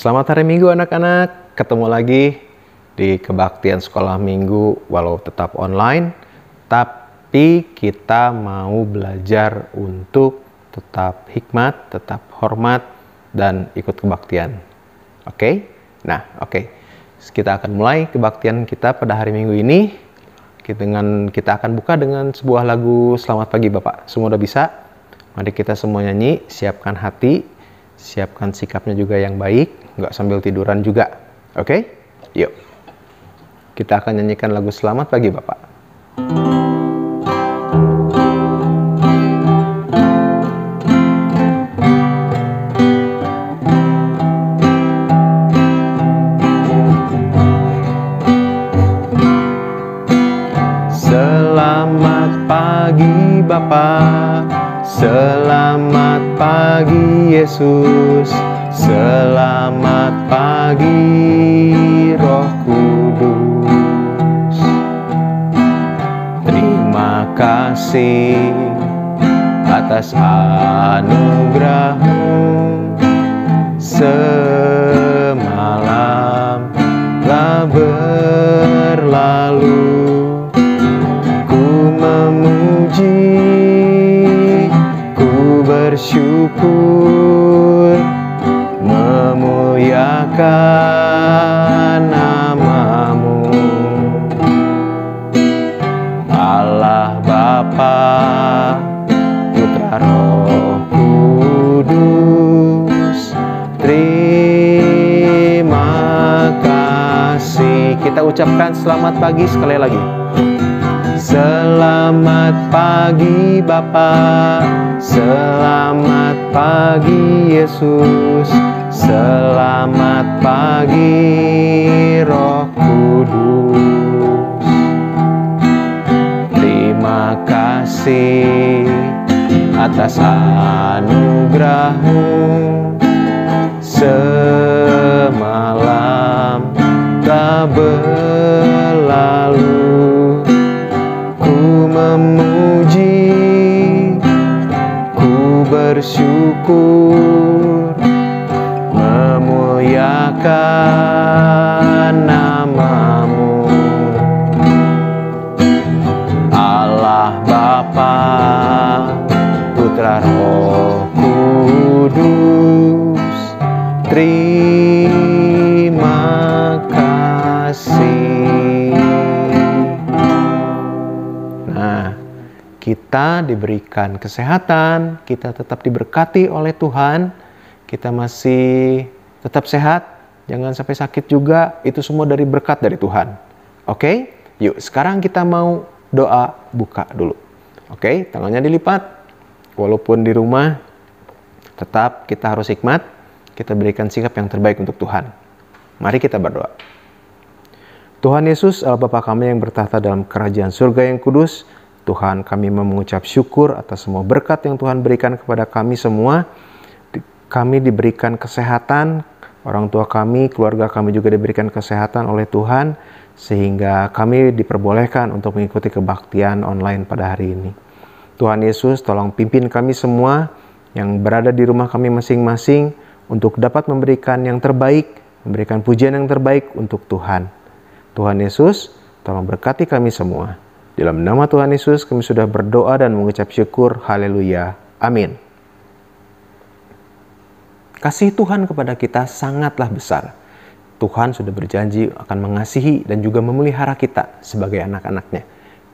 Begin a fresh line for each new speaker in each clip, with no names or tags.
Selamat hari Minggu anak-anak, ketemu lagi di kebaktian sekolah minggu walau tetap online, tapi kita mau belajar untuk tetap hikmat, tetap hormat, dan ikut kebaktian. Oke? Oke. Kita akan mulai kebaktian kita pada hari Minggu ini. Kita akan buka dengan sebuah lagu Selamat Pagi Bapak. Semua udah bisa? Mari kita semua nyanyi, siapkan hati, siapkan sikapnya juga yang baik. Nggak sambil tiduran juga. Oke? Yuk. Kita akan nyanyikan lagu Selamat Pagi Bapak. Selamat pagi Bapak, selamat pagi Yesus, selamat pagi Roh Kudus. Terima kasih atas anugerah-Mu. Semalam telah berlalu, ku memuji, ku bersyukur, memuliakan nama-Mu. Allah Bapa, Putra Roh Kudus, terima kasih. Kita ucapkan selamat pagi sekali lagi. Selamat pagi Bapa, selamat pagi Yesus, selamat pagi Roh Kudus. Terima kasih atas anugerah-Mu. Semalam telah berlalu, ku memuji, ku bersyukur, memuliakan nama-Mu. Allah Bapa, Putra Roh Kudus, terima kasih. Kita diberikan kesehatan, kita tetap diberkati oleh Tuhan, kita masih tetap sehat, jangan sampai sakit juga, itu semua dari berkat dari Tuhan. Oke? Yuk, sekarang kita mau doa buka dulu. Oke, tangannya dilipat. Walaupun di rumah, tetap kita harus hikmat, kita berikan sikap yang terbaik untuk Tuhan. Mari kita berdoa. Tuhan Yesus, Allah Bapa kami yang bertahta dalam kerajaan surga yang kudus, Tuhan, kami mengucap syukur atas semua berkat yang Tuhan berikan kepada kami semua. Kami diberikan kesehatan, orang tua kami, keluarga kami juga diberikan kesehatan oleh Tuhan, sehingga kami diperbolehkan untuk mengikuti kebaktian online pada hari ini. Tuhan Yesus, tolong pimpin kami semua yang berada di rumah kami masing-masing untuk dapat memberikan yang terbaik, memberikan pujian yang terbaik untuk Tuhan. Tuhan Yesus, tolong berkati kami semua. Dalam nama Tuhan Yesus kami sudah berdoa dan mengucap syukur. Haleluya. Amin. Kasih Tuhan kepada kita sangatlah besar. Tuhan sudah berjanji akan mengasihi dan juga memelihara kita sebagai anak-anaknya.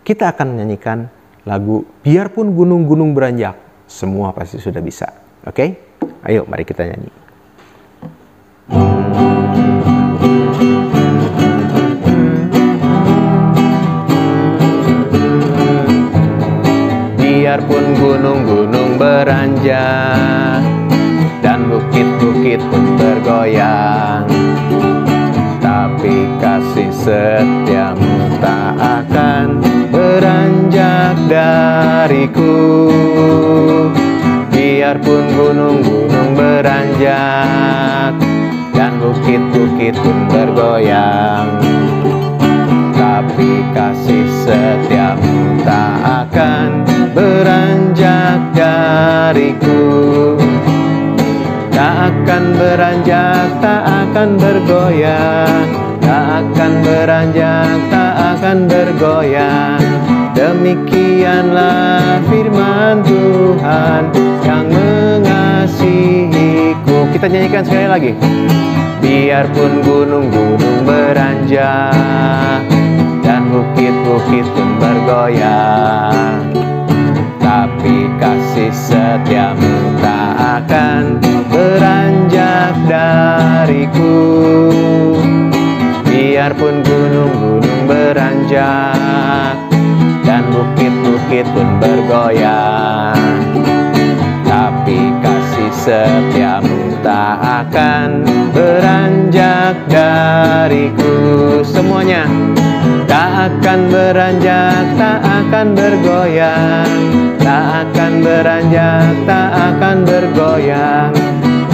Kita akan menyanyikan lagu Biarpun Gunung-Gunung Beranjak, semua pasti sudah bisa. Oke? Ayo mari kita nyanyi. Biarpun gunung-gunung beranjak dan bukit-bukit pun bergoyang, tapi kasih setiamu tak akan beranjak dariku. Biarpun gunung-gunung beranjak dan bukit-bukit pun bergoyang, tapi kasih setiamu tak akan beranjak dariku. Tak akan beranjak, tak akan bergoyang, tak akan beranjak, tak akan bergoyang. Demikianlah firman Tuhan yang mengasihiku. Kita nyanyikan sekali lagi. Biarpun gunung-gunung beranjak dan bukit-bukit pun bergoyang, tapi kasih setiamu tak akan beranjak dariku. Biarpun gunung-gunung beranjak dan bukit-bukit pun bergoyang, tapi kasih setiamu tak akan beranjak dariku. Semuanya. Tak akan beranjak, tak akan bergoyang, tak akan beranjak, tak akan bergoyang.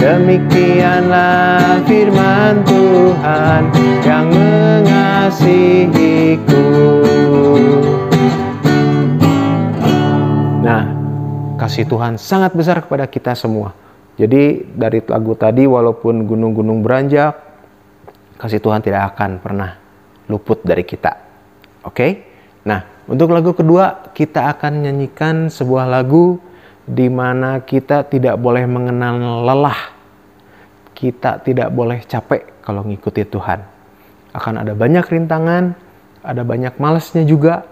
Demikianlah firman Tuhan yang mengasihiku. Nah, kasih Tuhan sangat besar kepada kita semua. Jadi dari lagu tadi, walaupun gunung-gunung beranjak, kasih Tuhan tidak akan pernah luput dari kita. Oke? Nah, untuk lagu kedua, kita akan nyanyikan sebuah lagu di mana kita tidak boleh mengenal lelah. Kita tidak boleh capek kalau ngikuti Tuhan. Akan ada banyak rintangan, ada banyak malasnya juga,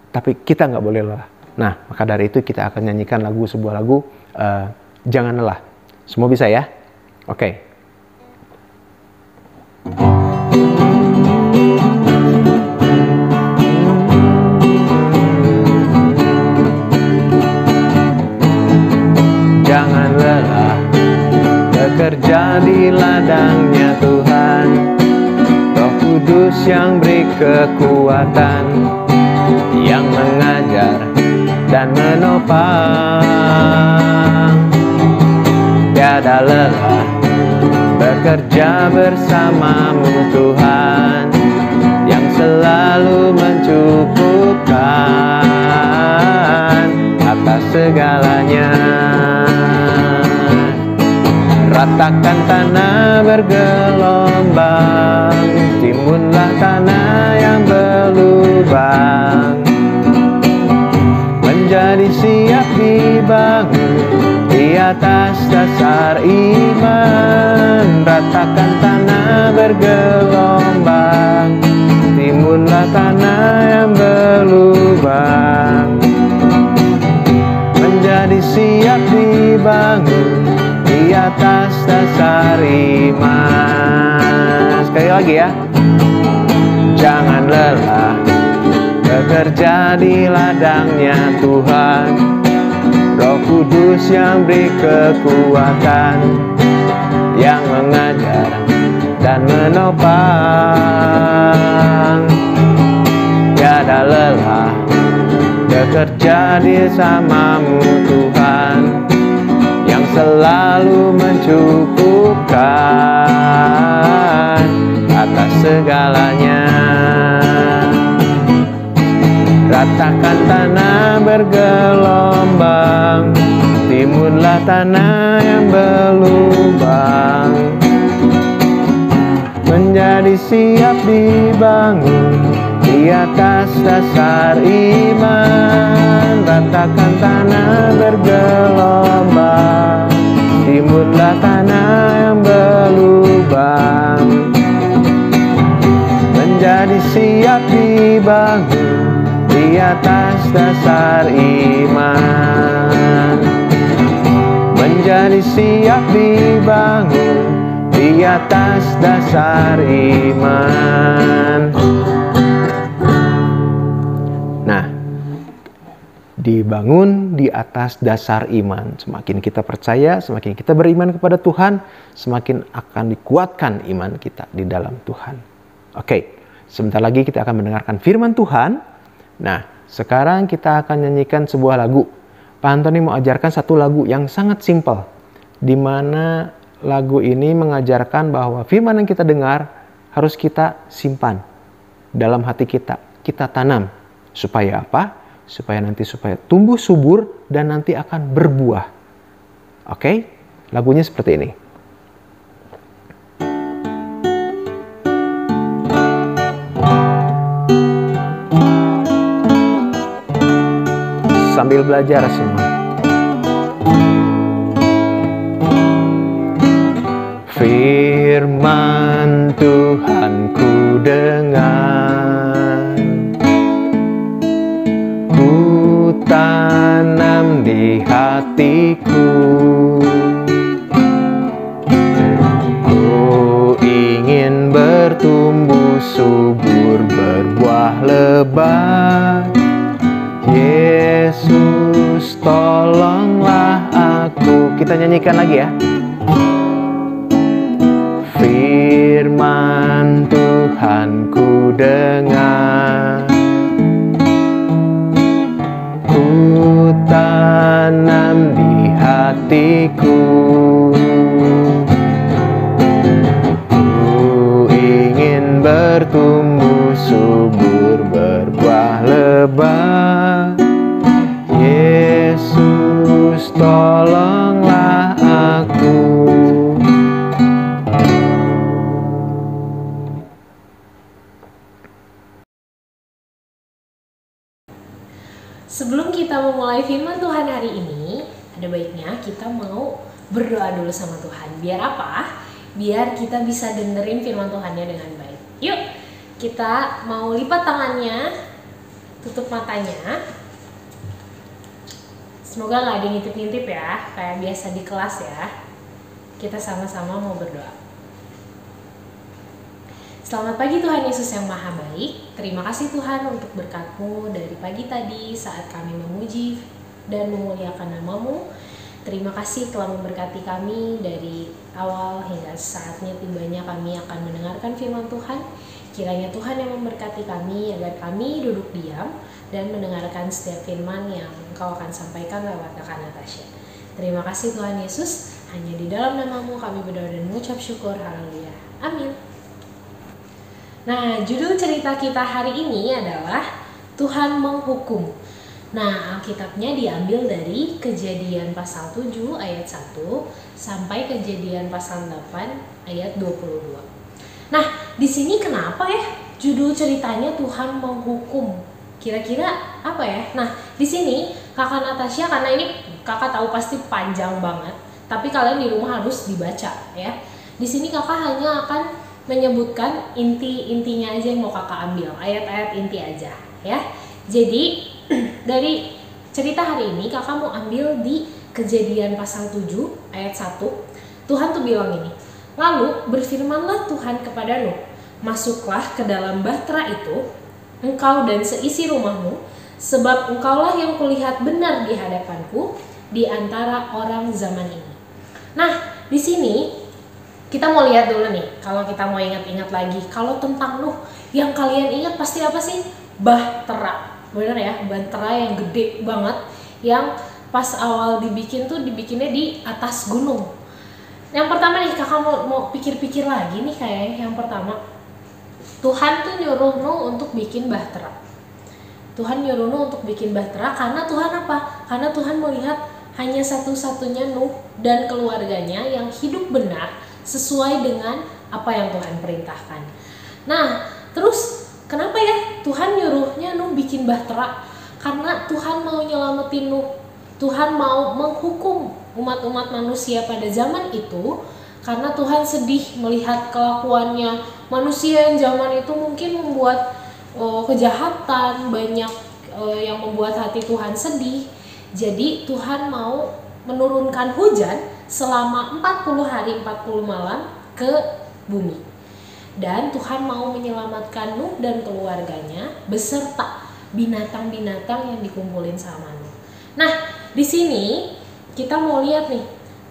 tapi kita nggak boleh lelah. Nah, maka dari itu kita akan nyanyikan sebuah lagu, Jangan Lelah. Semua bisa ya? Oke. Jangan lelah bekerja di ladangnya Tuhan. Roh Kudus yang beri kekuatan, yang mengajar dan menopang. Tiada lelah bekerja bersamamu Tuhan, yang selalu mencukupkan atas segalanya. Ratakan tanah bergelombang, timbunlah tanah yang berlubang, menjadi siap dibangun di atas dasar iman. Ratakan tanah bergelombang, timbunlah tanah yang berlubang, menjadi siap dibangun di atas dasar iman. Sekali lagi ya. Jangan lelah bekerja di ladangnya Tuhan. Roh Kudus yang beri kekuatan, yang mengajar dan menopang. Tiada lelah bekerja di samamu Tuhan, yang selalu mencukupkan atas segalanya. Ratakan tanah bergelombang, timbunlah tanah yang berlubang, menjadi siap dibangun di atas dasar iman. Ratakan tanah bergelombang, timbunlah tanah yang berlubang, menjadi siap dibangun di atas dasar iman. Menjadi siap dibangun di atas dasar iman. Nah, dibangun di atas dasar iman. Semakin kita percaya, semakin kita beriman kepada Tuhan, semakin akan dikuatkan iman kita di dalam Tuhan. Oke, sebentar lagi kita akan mendengarkan firman Tuhan. Nah, sekarang kita akan nyanyikan sebuah lagu. Pak Antoni mau ajarkan satu lagu yang sangat simpel, di mana lagu ini mengajarkan bahwa firman yang kita dengar harus kita simpan dalam hati kita. Kita tanam. Supaya apa? Supaya tumbuh subur dan nanti akan berbuah. Oke? Lagunya seperti ini. sambil belajar semua. Firman Tuhan ku dengar, ku tanam di hatiku. Ku ingin bertumbuh subur, berbuah lebat. Yesus, tolonglah aku. Kita nyanyikan lagi ya. Firman Tuhan ku dengar, ku tanam di hatiku. Ku ingin bertumbuh subur, berbuah lebat. Yesus, tolonglah aku.
Sebelum kita memulai firman Tuhan hari ini, ada baiknya kita mau berdoa dulu sama Tuhan. Biar apa? Biar kita bisa dengerin firman Tuhannya dengan baik. Yuk, kita mau lipat tangannya, tutup matanya. Semoga gak ada yang ngintip-ngintip ya, kayak biasa di kelas ya. Kita sama-sama mau berdoa. Selamat pagi Tuhan Yesus yang Maha Baik. Terima kasih Tuhan untuk berkat-Mu dari pagi tadi saat kami memuji dan memuliakan nama-Mu. Terima kasih telah memberkati kami dari awal hingga saatnya tibanya kami akan mendengarkan firman Tuhan. Kiranya Tuhan yang memberkati kami agar kami duduk diam dan mendengarkan setiap firman yang Engkau akan sampaikan lewat Kakak Natasha. Terima kasih Tuhan Yesus. Hanya di dalam nama-Mu kami berdoa dan mengucap syukur. Haleluya. Amin. Nah, judul cerita kita hari ini adalah Tuhan menghukum. Nah, Alkitabnya diambil dari Kejadian pasal 7 ayat 1 sampai Kejadian pasal 8 ayat 22. Nah, di sini kenapa ya judul ceritanya Tuhan menghukum? Kira-kira apa ya? Nah, di sini Kakak Natasha, karena ini Kakak tahu pasti panjang banget, tapi kalian di rumah harus dibaca ya. Di sini Kakak hanya akan menyebutkan inti-intinya aja yang mau Kakak ambil, ayat-ayat inti aja ya. Jadi dari cerita hari ini Kakak mau ambil di Kejadian pasal 7 ayat 1. Tuhan tuh bilang ini, lalu berfirmanlah Tuhan kepada Nuh, masuklah ke dalam bahtera itu, engkau dan seisi rumahmu, sebab engkaulah yang kulihat benar di hadapanku di antara orang zaman ini. Nah, di sini kita mau lihat dulu nih, kalau kita mau ingat-ingat lagi, kalau tentang Nuh, yang kalian ingat pasti apa sih? Bahtera, bener ya, bahtera yang gede banget, yang pas awal dibikin tuh dibikinnya di atas gunung. Yang pertama nih, Kakak mau pikir-pikir lagi nih kayaknya. Yang pertama, Tuhan tuh nyuruh Nuh untuk bikin bahtera. Tuhan nyuruh Nuh untuk bikin bahtera karena Tuhan apa? Karena Tuhan melihat hanya satu-satunya Nuh dan keluarganya yang hidup benar sesuai dengan apa yang Tuhan perintahkan. Nah, terus kenapa ya Tuhan nyuruhnya Nuh bikin bahtera? Karena Tuhan mau nyelamatin Nuh. Tuhan mau menghukum umat-umat manusia pada zaman itu karena Tuhan sedih melihat kelakuannya manusia yang zaman itu mungkin membuat kejahatan, banyak yang membuat hati Tuhan sedih. Jadi Tuhan mau menurunkan hujan selama 40 hari 40 malam ke bumi. Dan Tuhan mau menyelamatkan Nuh dan keluarganya beserta binatang-binatang yang dikumpulin sama Nuh. Nah, di sini kita mau lihat nih,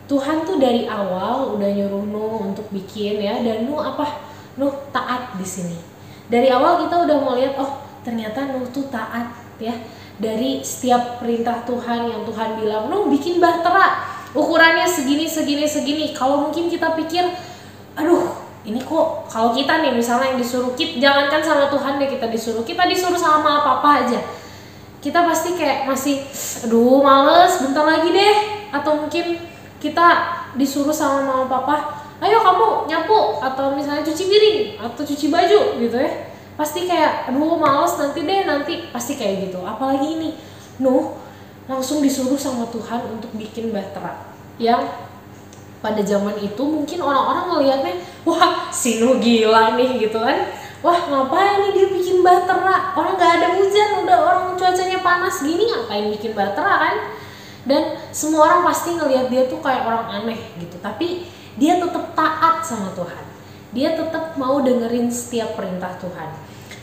Tuhan tuh dari awal udah nyuruh Nuh untuk bikin ya, dan Nuh apa? Nuh taat di sini. Dari awal kita udah mau lihat, oh ternyata Nuh tuh taat ya. Dari setiap perintah Tuhan yang Tuhan bilang, Nuh bikin bahtera, ukurannya segini. Kalau mungkin kita pikir, aduh ini kok, kalau kita nih misalnya yang disuruh, jangankan sama Tuhan deh, kita disuruh sama apa-apa aja, kita pasti kayak masih, aduh males, bentar lagi deh. Atau mungkin kita disuruh sama mama papa, ayo kamu nyapu, atau misalnya cuci piring, atau cuci baju gitu ya, pasti kayak, aduh males nanti, pasti kayak gitu. Apalagi ini Nuh langsung disuruh sama Tuhan untuk bikin bahtera. Yang pada zaman itu mungkin orang-orang ngelihatnya, wah si Nuh gila nih gitu kan. Wah ngapain nih dia bikin bahtera, orang gak ada hujan, udah orang cuacanya panas gini ngapain bikin bahtera kan. Dan semua orang pasti ngelihat dia tuh kayak orang aneh gitu. Tapi dia tetap taat sama Tuhan, dia tetap mau dengerin setiap perintah Tuhan.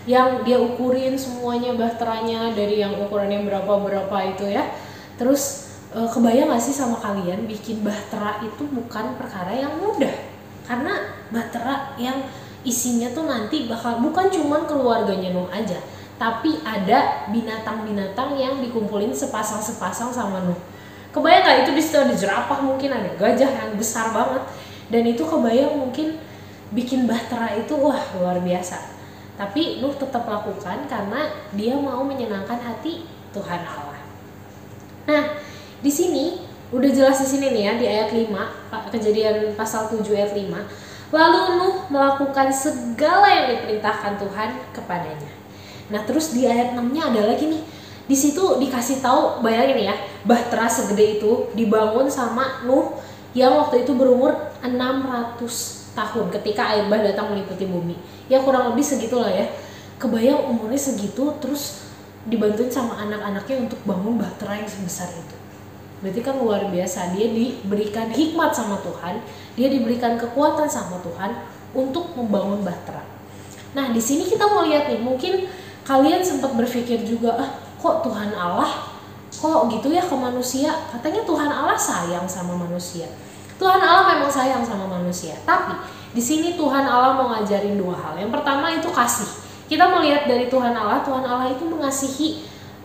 Yang dia ukurin semuanya bahteranya, dari yang ukurannya berapa itu ya. Terus kebayang gak sih sama kalian, bikin bahtera itu bukan perkara yang mudah. Karena bahtera yang isinya tuh nanti bakal bukan cuman keluarganya Nuh aja, tapi ada binatang-binatang yang dikumpulin sepasang-sepasang sama Nuh. Kebayang gak itu di situ ada jerapah, mungkin ada gajah yang besar banget. Dan itu kebayang mungkin bikin bahtera itu wah luar biasa. Tapi Nuh tetap lakukan karena dia mau menyenangkan hati Tuhan Allah. Nah, di sini udah jelas di sini nih ya, di ayat 5, Kejadian pasal 7 ayat 5. Lalu Nuh melakukan segala yang diperintahkan Tuhan kepadanya. Nah, terus di ayat 6-nya ada lagi nih. Di situ dikasih tahu, bayangin ya, bahtera segede itu dibangun sama Nuh yang waktu itu berumur 600 tahun ketika air bah datang meliputi bumi. Ya kurang lebih segitulah ya. Kebayang umurnya segitu terus dibantuin sama anak-anaknya untuk bangun bahtera yang sebesar itu. Berarti kan luar biasa, dia diberikan hikmat sama Tuhan, dia diberikan kekuatan sama Tuhan untuk membangun bahtera. Nah, di sini kita mau lihat nih, mungkin kalian sempat berpikir juga, kok Tuhan Allah kok gitu ya ke manusia? Katanya Tuhan Allah sayang sama manusia. Tuhan Allah memang sayang sama manusia, tapi di sini Tuhan Allah mau ngajarin dua hal. Yang pertama itu kasih. Kita mau lihat dari Tuhan Allah itu mengasihi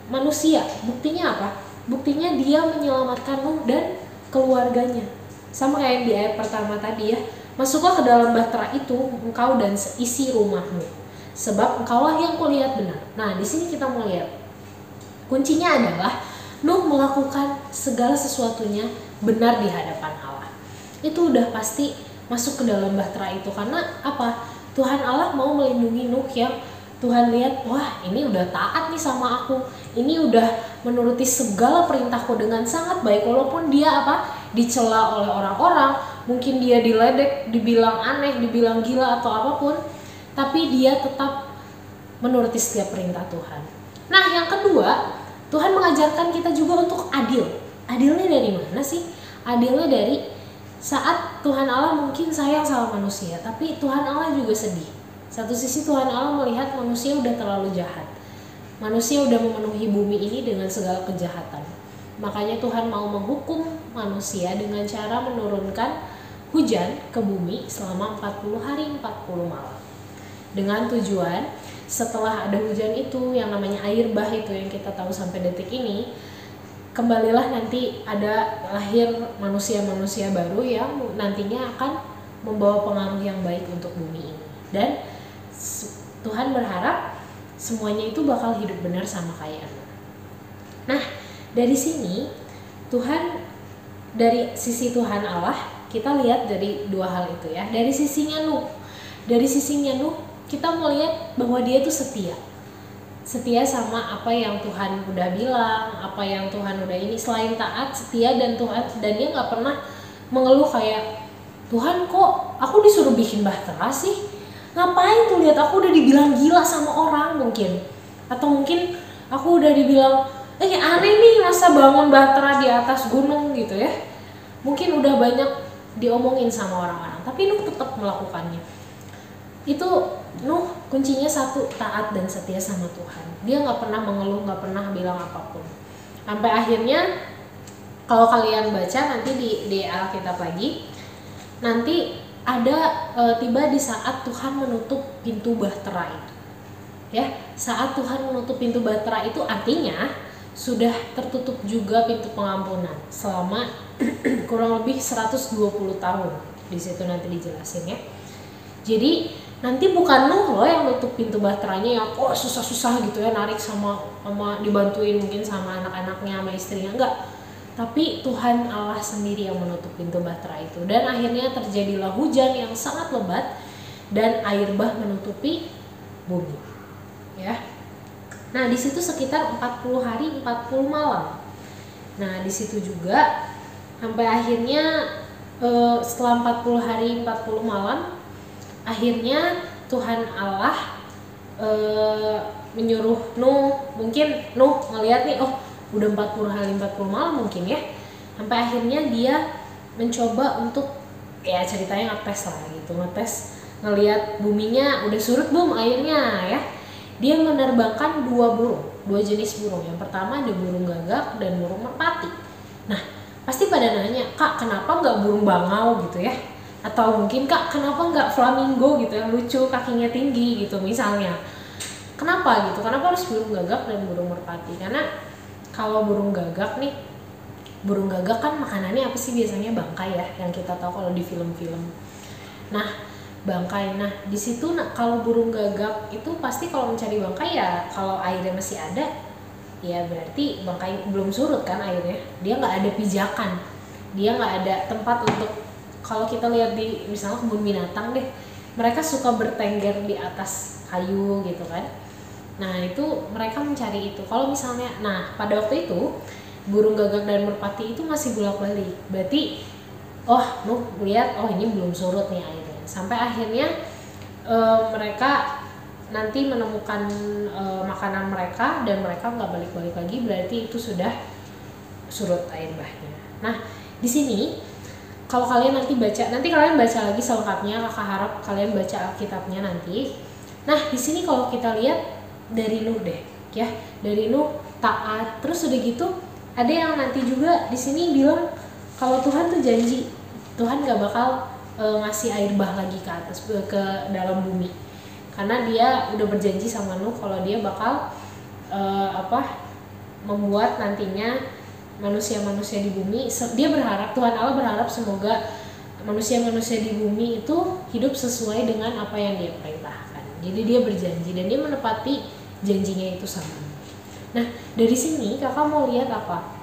manusia. Buktinya apa? Buktinya dia menyelamatkan Nuh dan keluarganya. Sama kayak di ayat pertama tadi ya. Masuklah ke dalam bahtera itu engkau dan seisi rumahmu, sebab engkaulah yang kulihat benar. Nah, di sini kita mau lihat. Kuncinya adalah Nuh melakukan segala sesuatunya benar di hadapan Allah. Itu udah pasti masuk ke dalam bahtera itu. Karena apa? Tuhan Allah mau melindungi Nuh yang Tuhan lihat, wah ini udah taat nih sama aku, ini udah menuruti segala perintahku dengan sangat baik. Walaupun dia dicela oleh orang-orang, mungkin dia diledek, dibilang aneh, dibilang gila atau apapun, tapi dia tetap menuruti setiap perintah Tuhan. Nah, yang kedua, Tuhan mengajarkan kita juga untuk adil. Adilnya dari mana sih? Adilnya dari saat Tuhan Allah mungkin sayang sama manusia, tapi Tuhan Allah juga sedih. Satu sisi Tuhan Allah melihat manusia udah terlalu jahat. Manusia udah memenuhi bumi ini dengan segala kejahatan. Makanya Tuhan mau menghukum manusia dengan cara menurunkan hujan ke bumi selama 40 hari 40 malam. Dengan tujuan setelah ada hujan itu yang namanya air bah itu yang kita tahu sampai detik ini, kembalilah nanti ada lahir manusia-manusia baru yang nantinya akan membawa pengaruh yang baik untuk bumi ini. Dan Tuhan berharap semuanya itu bakal hidup benar sama kayak Nuh. Nah, dari sini Tuhan, dari sisi Tuhan Allah kita lihat dari dua hal itu ya. Dari sisinya Nuh kita melihat bahwa dia tuh setia sama apa yang Tuhan udah bilang, apa yang Tuhan udah ini. Selain taat, setia dan dia nggak pernah mengeluh kayak, Tuhan kok aku disuruh bikin bahtera sih? Ngapain tuh, lihat aku udah dibilang gila sama orang mungkin, atau mungkin aku udah dibilang aneh nih masa bangun bahtera di atas gunung gitu ya. Mungkin udah banyak diomongin sama orang-orang, tapi Nuh tetap melakukannya. Itu Nuh kuncinya satu, taat dan setia sama Tuhan. Dia nggak pernah mengeluh, nggak pernah bilang apapun. Sampai akhirnya kalau kalian baca nanti di Alkitab lagi, nanti ada tiba di saat Tuhan menutup pintu bahtera itu. Ya, saat Tuhan menutup pintu bahtera itu artinya sudah tertutup juga pintu pengampunan selama kurang lebih 120 tahun. Di situ nanti dijelasin ya. Jadi nanti bukan Nuh loh yang nutup pintu bahteranya yang susah-susah gitu ya, narik sama dibantuin mungkin sama anak-anaknya sama istrinya, enggak. Tapi Tuhan Allah sendiri yang menutup pintu bahtera itu. Dan akhirnya terjadilah hujan yang sangat lebat dan air bah menutupi bumi. Ya. Nah, di situ sekitar 40 hari 40 malam. Nah di situ juga sampai akhirnya setelah 40 hari 40 malam, akhirnya Tuhan Allah menyuruh Nuh, mungkin Nuh ngeliat nih, oh udah 40 hari 40 malam mungkin ya, sampai akhirnya dia mencoba untuk ya ceritanya ngetes lah gitu, ngeliat buminya udah surut belum airnya ya. Dia menerbangkan dua jenis burung. Yang pertama ada burung gagak dan burung merpati. Nah pasti pada nanya, Kak kenapa nggak burung bangau gitu ya, atau mungkin Kak kenapa nggak flamingo gitu yang lucu kakinya tinggi gitu misalnya. Kenapa gitu? Kenapa harus burung gagak dan burung merpati? Karena kalau burung gagak nih, burung gagak kan makanannya apa sih biasanya? Bangkai ya, yang kita tahu kalau di film-film. Nah bangkai, nah di situ kalau burung gagak itu pasti kalau mencari bangkai ya kalau airnya masih ada ya berarti bangkai belum surut kan airnya, dia nggak ada pijakan, dia nggak ada tempat untuk, kalau kita lihat di misalnya kebun binatang deh, mereka suka bertengger di atas kayu gitu kan. Nah itu mereka mencari itu. Kalau misalnya, nah pada waktu itu burung gagak dan merpati itu masih bolak-balik, berarti oh Nuh lihat, oh ini belum surut nih airnya, sampai akhirnya mereka nanti menemukan makanan mereka dan mereka nggak balik-balik lagi, berarti itu sudah surut air bahnya. Nah di sini kalau kalian nanti kalian baca lagi selengkapnya, kakak harap kalian baca Alkitabnya nanti. Nah di sini kalau kita lihat dari Nuh deh ya, dari Nuh taat, terus udah gitu ada yang nanti juga di sini bilang kalau Tuhan tuh janji Tuhan gak bakal ngasih air bah lagi ke atas, ke dalam bumi, karena dia udah berjanji sama Nuh kalau dia bakal membuat nantinya manusia-manusia di bumi. Dia berharap, Tuhan Allah berharap semoga manusia-manusia di bumi itu hidup sesuai dengan apa yang dia perintahkan. Jadi dia berjanji dan dia menepati janjinya itu sama. Nah dari sini kakak mau lihat apa?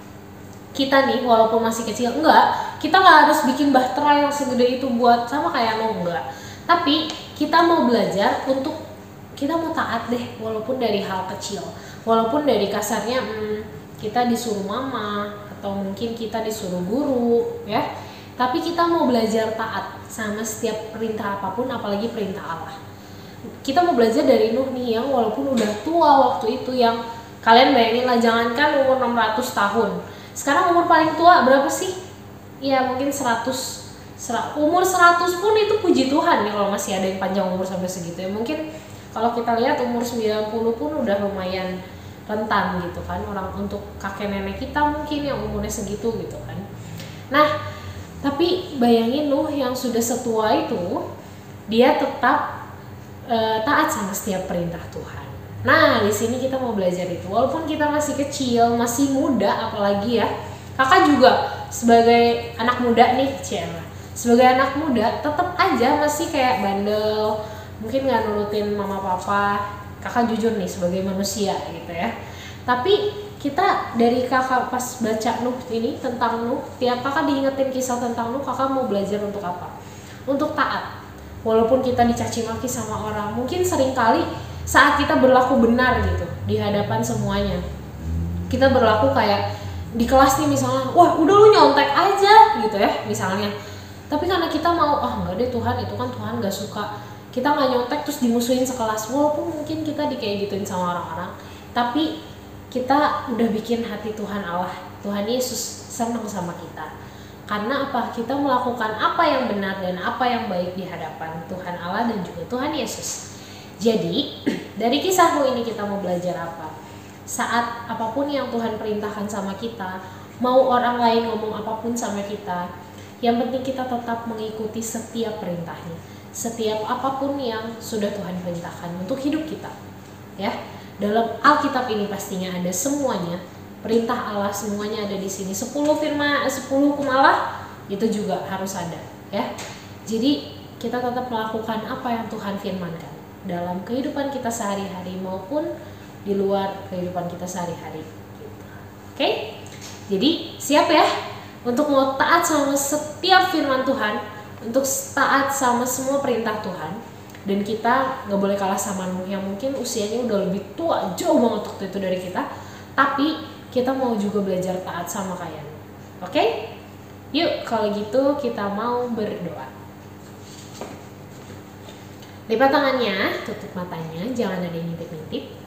Kita nih walaupun masih kecil, kita nggak harus bikin bahtera yang segede itu buat sama kayak Nuh, enggak. Tapi kita mau belajar untuk, kita mau taat deh walaupun dari hal kecil, walaupun dari kasarnya kita disuruh mama atau mungkin kita disuruh guru ya, tapi kita mau belajar taat sama setiap perintah apapun, apalagi perintah Allah. Kita mau belajar dari Nuh nih yang walaupun udah tua waktu itu, yang kalian bayangin lah, jangankan umur 600 tahun, sekarang umur paling tua berapa sih? Ya mungkin 100, umur 100 pun itu puji Tuhan ya kalau masih ada yang panjang umur sampai segitu ya. Mungkin kalau kita lihat umur 90 pun udah lumayan rentan gitu kan, orang untuk kakek nenek kita mungkin yang umurnya segitu gitu kan. Nah tapi bayangin Nuh yang sudah setua itu, dia tetap taat sama setiap perintah Tuhan. Nah di sini kita mau belajar itu, walaupun kita masih kecil, masih muda, apalagi ya kakak juga sebagai anak muda nih, sebagai anak muda tetap aja masih kayak bandel, mungkin nggak nurutin mama papa. Kakak jujur nih sebagai manusia gitu ya. Tapi kita dari kakak pas baca Nuh ini tentang Nuh, tiap kakak diingetin kisah tentang Nuh, kakak mau belajar untuk apa? Untuk taat. Walaupun kita dicaci maki sama orang, mungkin seringkali saat kita berlaku benar gitu di hadapan semuanya, kita berlaku kayak di kelas nih misalnya, wah udah lu nyontek aja gitu ya misalnya, tapi karena kita mau, enggak deh Tuhan, itu kan Tuhan gak suka, kita gak nyontek terus dimusuhin sekelas. Walaupun mungkin kita kayak gituin sama orang-orang, tapi kita udah bikin hati Tuhan Allah, Tuhan Yesus senang sama kita. Karena apa? Kita melakukan apa yang benar dan apa yang baik di hadapan Tuhan Allah dan juga Tuhan Yesus. Jadi dari kisah Nuh ini kita mau belajar apa? Saat apapun yang Tuhan perintahkan sama kita, mau orang lain ngomong apapun sama kita, yang penting kita tetap mengikuti setiap perintahnya, setiap apapun yang sudah Tuhan perintahkan untuk hidup kita. Ya, dalam Alkitab ini pastinya ada semuanya. Perintah Allah semuanya ada di sini. 10 hukum Allah itu juga harus ada ya. Jadi kita tetap melakukan apa yang Tuhan firmankan dalam kehidupan kita sehari-hari maupun di luar kehidupan kita sehari-hari gitu. Oke? Jadi siap ya untuk mau taat sama setiap firman Tuhan, untuk taat sama semua perintah Tuhan. Dan kita gak boleh kalah sama Nuh yang mungkin usianya udah lebih tua, jauh banget waktu itu dari kita, tapi kita mau juga belajar taat sama kayak Nuh. Oke? Yuk, kalau gitu kita mau berdoa. Lipat tangannya, tutup matanya, jangan ada yang ngintip-ngintip.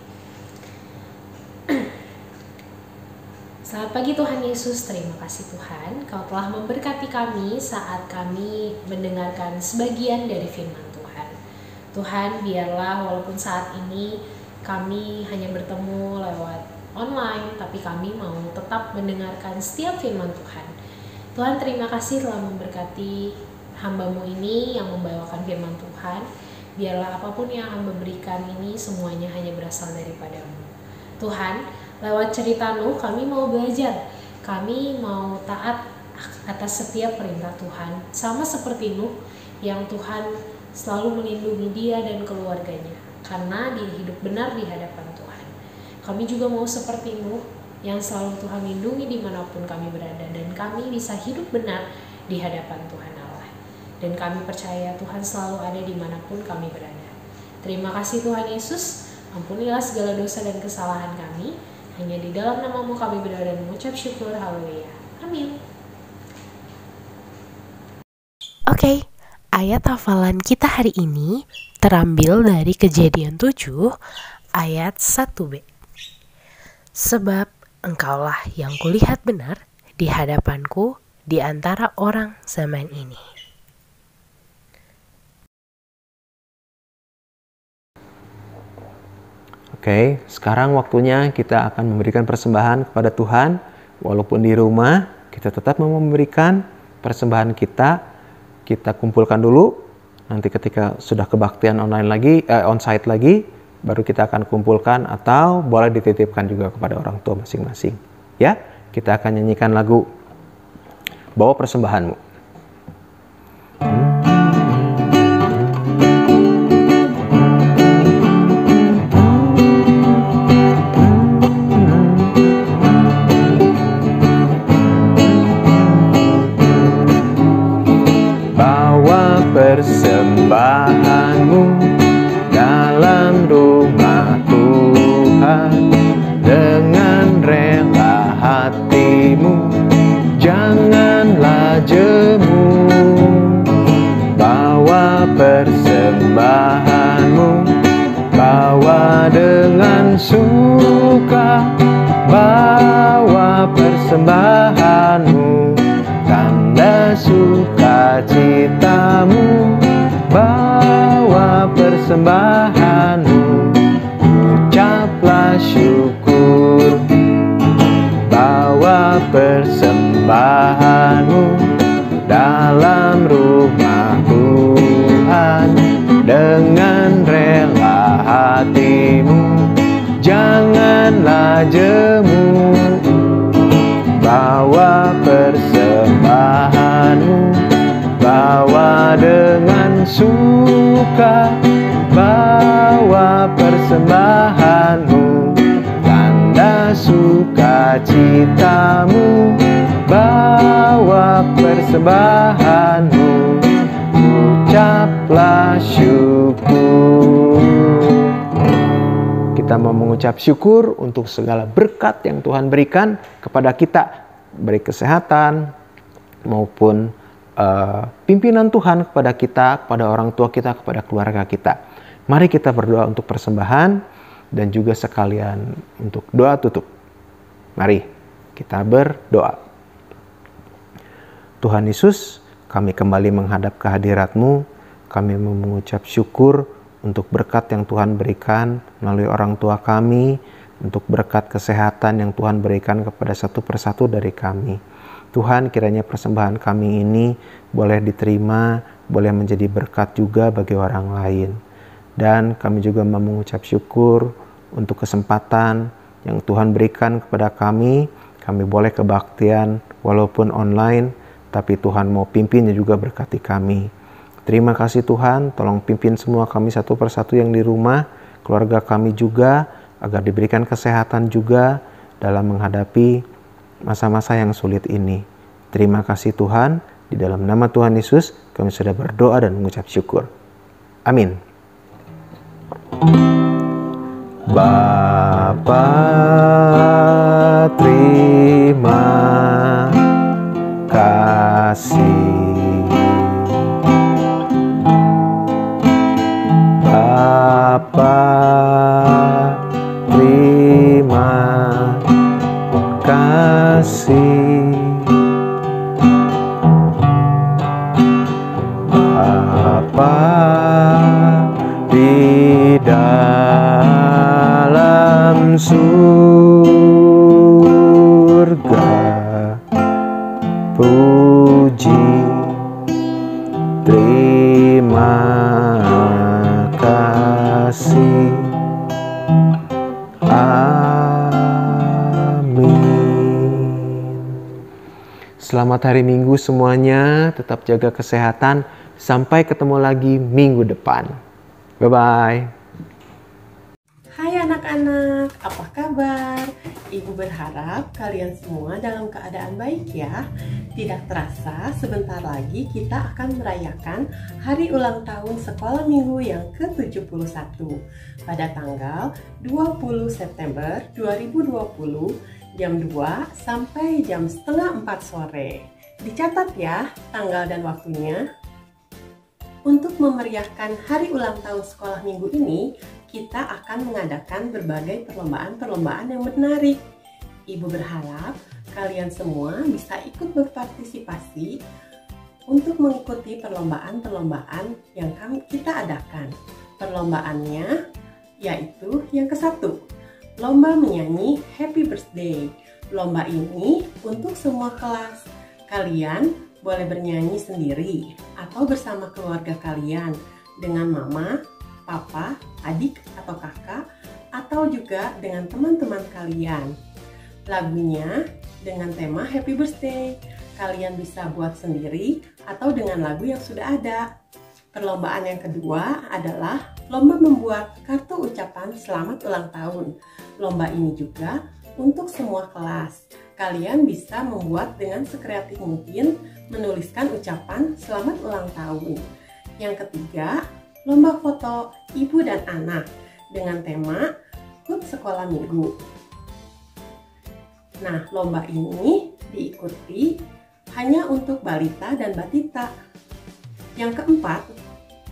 Selamat pagi Tuhan Yesus, terima kasih Tuhan, Kau telah memberkati kami saat kami mendengarkan sebagian dari firman Tuhan. Tuhan, biarlah walaupun saat ini kami hanya bertemu lewat online, tapi kami mau tetap mendengarkan setiap firman Tuhan. Tuhan, terima kasih telah memberkati hamba-Mu ini yang membawakan firman Tuhan. Biarlah apapun yang hamba berikan ini semuanya hanya berasal daripada-Mu. Tuhan, lewat cerita Nuh kami mau belajar. Kami mau taat atas setiap perintah Tuhan. Sama seperti Nuh yang Tuhan selalu melindungi dia dan keluarganya. Karena dia hidup benar di hadapan Tuhan. Kami juga mau seperti Nuh yang selalu Tuhan lindungi dimanapun kami berada, dan kami bisa hidup benar di hadapan Tuhan Allah. Dan kami percaya Tuhan selalu ada dimanapun kami berada. Terima kasih Tuhan Yesus, ampunilah segala dosa dan kesalahan kami. Hanya di dalam nama-Mu kami berdoa dan mengucap syukur. Haleluya. Amin.
Oke, ayat hafalan kita hari ini terambil dari Kejadian 7 ayat 1b. Sebab Engkaulah yang kulihat benar di hadapanku di antara orang zaman ini.
Oke, sekarang waktunya kita akan memberikan persembahan kepada Tuhan. Walaupun di rumah, kita tetap mau memberikan persembahan kita. Kita kumpulkan dulu. Nanti ketika sudah kebaktian online lagi, onsite lagi, baru kita akan kumpulkan, atau boleh dititipkan juga kepada orang tua masing-masing. Ya, kita akan nyanyikan lagu Bawa Persembahanmu. Bawa persembahanmu dalam rumah Tuhan dengan rela hatimu, janganlah jemu. Bawa persembahanmu, bawa dengan suka, bawa persembahanmu, tanda sukacitamu. Bawa persembahanmu, ucaplah syukur. Bawa persembahanmu dalam rumah Tuhan dengan rela hatimu, janganlah jemu. Bawa persembahanmu, bawa dengan suka, bawa persembahanmu, tanda sukacitamu. Bawa persembahanmu, ucaplah syukur. Kita mau mengucap syukur untuk segala berkat yang Tuhan berikan kepada kita, baik kesehatan maupun pimpinan Tuhan kepada kita, kepada orang tua kita, kepada keluarga kita. Mari kita berdoa untuk persembahan dan juga sekalian untuk doa tutup. Mari kita berdoa. Tuhan Yesus, kami kembali menghadap kehadirat-Mu. Kami mengucap syukur untuk berkat yang Tuhan berikan melalui orang tua kami, untuk berkat kesehatan yang Tuhan berikan kepada satu persatu dari kami. Tuhan, kiranya persembahan kami ini boleh diterima, boleh menjadi berkat juga bagi orang lain. Dan kami juga mau mengucap syukur untuk kesempatan yang Tuhan berikan kepada kami. Kami boleh kebaktian walaupun online, tapi Tuhan mau pimpin dan juga berkati kami. Terima kasih Tuhan, tolong pimpin semua kami satu persatu yang di rumah, keluarga kami juga, agar diberikan kesehatan juga dalam menghadapi masa-masa yang sulit ini. Terima kasih Tuhan, di dalam nama Tuhan Yesus kami sudah berdoa dan mengucap syukur. Amin. Bapa terima kasih. Bapa, terima kasih. Bapa di dalam surga, puji, terima kasih. Amin. Selamat hari Minggu semuanya, tetap jaga kesehatan. Sampai ketemu lagi minggu depan. Bye-bye.
Hai anak-anak, apa kabar? Ibu berharap kalian semua dalam keadaan baik ya. Tidak terasa sebentar lagi kita akan merayakan hari ulang tahun sekolah minggu yang ke-71 pada tanggal 20 September 2020 jam 2 sampai jam setengah 4 sore. Dicatat ya tanggal dan waktunya. Untuk memeriahkan hari ulang tahun sekolah minggu ini, kita akan mengadakan berbagai perlombaan-perlombaan yang menarik. Ibu berharap kalian semua bisa ikut berpartisipasi untuk mengikuti perlombaan-perlombaan yang kita adakan. Perlombaannya yaitu yang ke-1, lomba menyanyi Happy Birthday. Lomba ini untuk semua kelas. Kalian boleh bernyanyi sendiri atau bersama keluarga kalian dengan mama, papa, adik atau kakak, atau juga dengan teman-teman kalian. Lagunya dengan tema Happy Birthday. Kalian bisa buat sendiri atau dengan lagu yang sudah ada. Perlombaan yang kedua adalah lomba membuat kartu ucapan selamat ulang tahun. Lomba ini juga untuk semua kelas. Kalian bisa membuat dengan sekreatif mungkin menuliskan ucapan selamat ulang tahun. Yang ketiga, lomba foto ibu dan anak dengan tema HUT Sekolah Minggu. Nah, lomba ini diikuti hanya untuk balita dan batita. Yang keempat,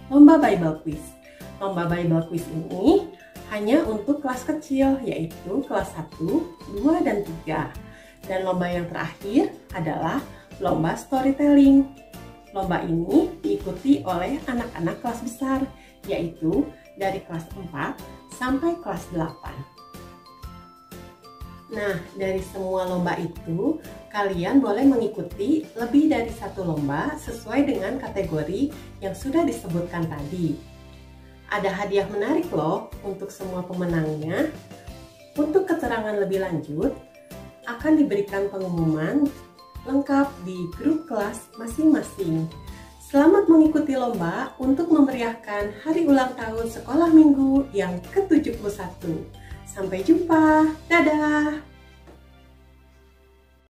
lomba Bible Quiz. Lomba Bible Quiz ini hanya untuk kelas kecil, yaitu kelas 1, 2, dan 3. Dan lomba yang terakhir adalah lomba storytelling. Lomba ini diikuti oleh anak-anak kelas besar, yaitu dari kelas 4 sampai kelas 8. Nah, dari semua lomba itu, kalian boleh mengikuti lebih dari satu lomba sesuai dengan kategori yang sudah disebutkan tadi. Ada hadiah menarik loh untuk semua pemenangnya. Untuk keterangan lebih lanjut, akan diberikan pengumuman lengkap di grup kelas masing-masing. Selamat mengikuti lomba untuk memeriahkan hari ulang tahun sekolah minggu yang ke-71. Sampai jumpa, dadah!